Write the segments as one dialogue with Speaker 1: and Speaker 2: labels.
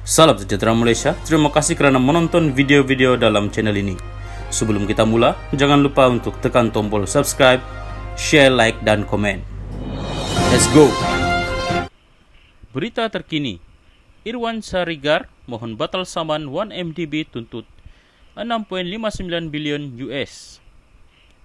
Speaker 1: Salam sejahtera Malaysia, terima kasih kerana menonton video-video dalam channel ini. Sebelum kita mula, jangan lupa untuk tekan tombol subscribe, share, like, dan komen. Let's go! Berita terkini, Irwan Sarigar mohon batal saman 1MDB tuntut 6.59 bilion US.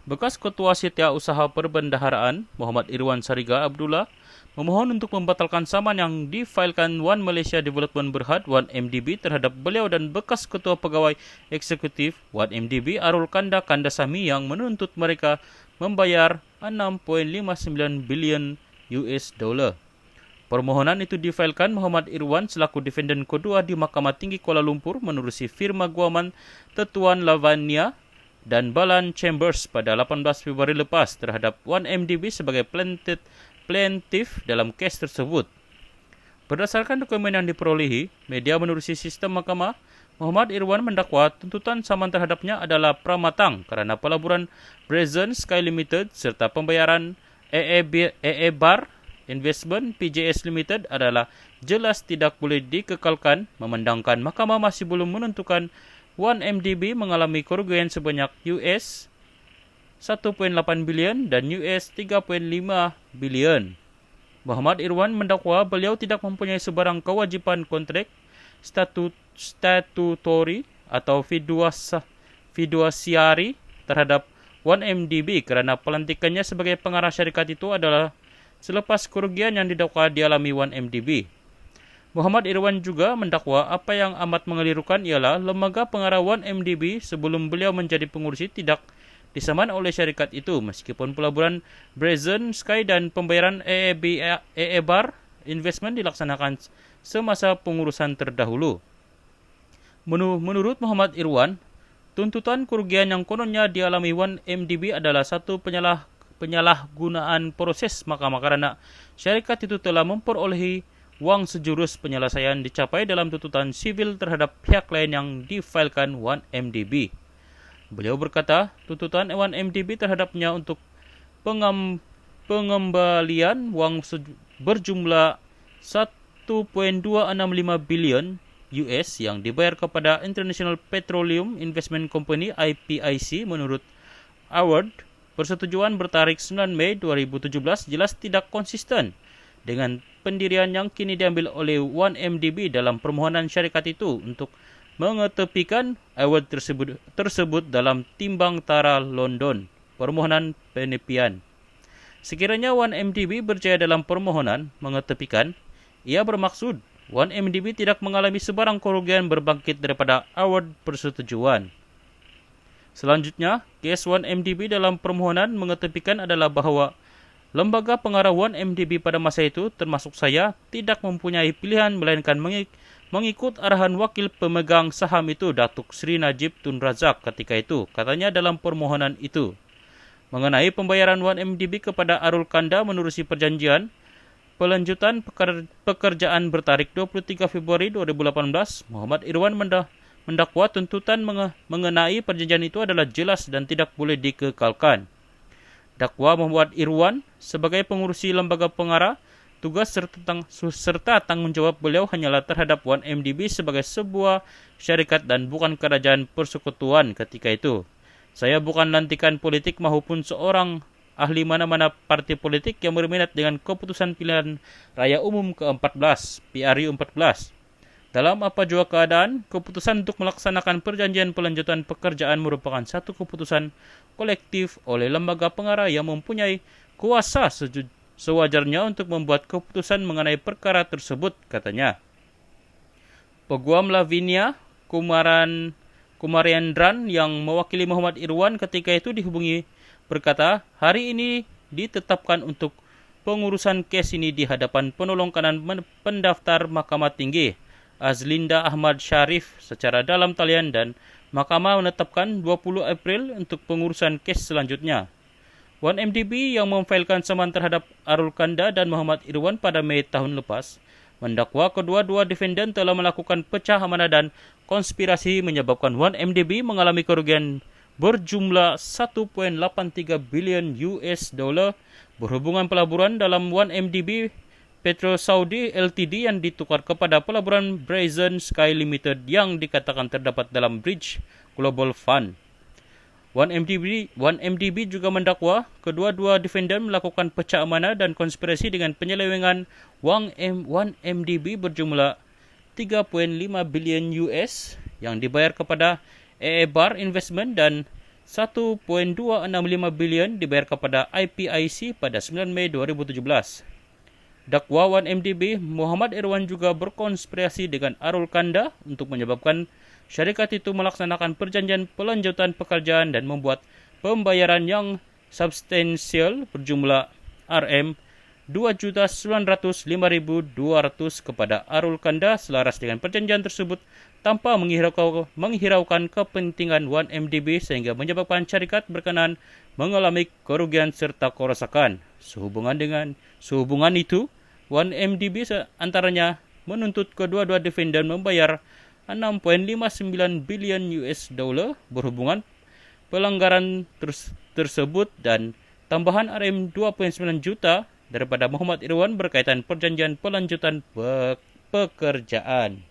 Speaker 1: Bekas Ketua Setiausaha Perbendaharaan Muhammad Irwan Sarigar Abdullah memohon untuk membatalkan saman yang difailkan One Malaysia Development Berhad 1MDB terhadap beliau dan bekas Ketua Pegawai Eksekutif 1MDB Arul Kanda Kandasamy yang menuntut mereka membayar 6.59 bilion US dollar. Permohonan itu difailkan Muhammad Irwan selaku defendant kedua di Mahkamah Tinggi Kuala Lumpur menerusi firma guaman Tetuan Lavania dan Balan Chambers pada 18 Februari lepas terhadap 1MDB sebagai plaintiff dalam kes tersebut. Berdasarkan dokumen yang diperolehi, media menerusi sistem mahkamah, Muhammad Irwan mendakwa tuntutan saman terhadapnya adalah pramatang kerana pelaburan Brazen Sky Limited serta pembayaran EE Bar Investment PJS Limited adalah jelas tidak boleh dikekalkan, memandangkan mahkamah masih belum menentukan 1MDB mengalami kerugian sebanyak US 1.8 bilion dan US 3.5 bilion. Muhammad Irwan mendakwa beliau tidak mempunyai sebarang kewajipan kontrak statutory atau fiduasiari terhadap 1MDB kerana pelantikannya sebagai pengarah syarikat itu adalah selepas kerugian yang didakwa dialami 1MDB. Muhammad Irwan juga mendakwa apa yang amat mengelirukan ialah lembaga pengarah 1MDB sebelum beliau menjadi pengurusi tidak disaman oleh syarikat itu meskipun pelaburan Brazen Sky dan pembayaran EE Bar Investment dilaksanakan semasa pengurusan terdahulu. Menurut Muhammad Irwan, tuntutan kerugian yang kononnya dialami 1MDB adalah satu penyalahgunaan proses mahkamah kerana syarikat itu telah memperolehi wang sejurus penyelesaian dicapai dalam tuntutan sivil terhadap pihak lain yang difailkan 1MDB. Beliau berkata, tuntutan 1MDB terhadapnya untuk pengembalian wang berjumlah 1.265 bilion US yang dibayar kepada International Petroleum Investment Company IPIC menurut Award, persetujuan bertarikh 9 Mei 2017 jelas tidak konsisten dengan pendirian yang kini diambil oleh 1MDB dalam permohonan syarikat itu untuk mengetepikan award tersebut dalam timbang tara London, permohonan penepian. Sekiranya 1MDB berjaya dalam permohonan mengetepikan, ia bermaksud 1MDB tidak mengalami sebarang kerugian berbangkit daripada award persetujuan. Selanjutnya, kes 1MDB dalam permohonan mengetepikan adalah bahawa lembaga pengarah 1MDB pada masa itu, termasuk saya, tidak mempunyai pilihan melainkan mengikut arahan wakil pemegang saham itu, Datuk Seri Najib Tun Razak ketika itu, katanya dalam permohonan itu. Mengenai pembayaran 1MDB kepada Arul Kanda menerusi perjanjian, pelanjutan pekerjaan bertarikh 23 Februari 2018, Muhammad Irwan mendakwa tuntutan mengenai perjanjian itu adalah jelas dan tidak boleh dikekalkan. Dakwa Muhammad Irwan sebagai pengurusi lembaga pengarah, tugas serta tanggungjawab beliau hanyalah terhadap 1MDB sebagai sebuah syarikat dan bukan kerajaan persekutuan ketika itu. Saya bukan lantikan politik maupun seorang ahli mana-mana parti politik yang berminat dengan keputusan pilihan raya umum ke-14, PRU 14. Dalam apa jua keadaan, keputusan untuk melaksanakan perjanjian pelanjutan pekerjaan merupakan satu keputusan kolektif oleh lembaga pengarah yang mempunyai kuasa sewajarnya untuk membuat keputusan mengenai perkara tersebut, katanya. Peguam Lavinia Kumariandran yang mewakili Muhammad Irwan ketika itu dihubungi berkata, hari ini ditetapkan untuk pengurusan kes ini di hadapan penolong kanan pendaftar Mahkamah Tinggi, Azlinda Ahmad Sharif secara dalam talian dan mahkamah menetapkan 20 April untuk pengurusan kes selanjutnya. 1MDB yang memfailkan saman terhadap Arul Kanda dan Muhammad Irwan pada Mei tahun lepas mendakwa kedua-dua defendant telah melakukan pecah amanah dan konspirasi menyebabkan 1MDB mengalami kerugian berjumlah 1.83 bilion US dollar berhubungan pelaburan dalam 1MDB Petro Saudi Ltd yang ditukar kepada pelaburan Brazen Sky Limited yang dikatakan terdapat dalam Bridge Global Fund. 1MDB juga mendakwa kedua-dua defendant melakukan pecah amanah dan konspirasi dengan penyelewengan wang 1MDB berjumlah 3.5 bilion US yang dibayar kepada Bar Investment dan 1.265 bilion dibayar kepada IPIC pada 9 Mei 2017. Dakwa 1MDB, Muhammad Irwan juga berkonspirasi dengan Arul Kanda untuk menyebabkan syarikat itu melaksanakan perjanjian pelanjutan pekerjaan dan membuat pembayaran yang substansial berjumlah Rm2.905.200 kepada Arul Kanda selaras dengan perjanjian tersebut tanpa menghiraukan kepentingan 1MDB sehingga menyebabkan syarikat berkenan mengalami kerugian serta kerosakan. Sehubungan itu, 1MDB antaranya menuntut kedua-dua defendant membayar 6.59 bilion US dollar berhubungan pelanggaran tersebut dan tambahan Rm2.9 juta daripada Muhammad Irwan berkaitan perjanjian pelanjutan pekerjaan.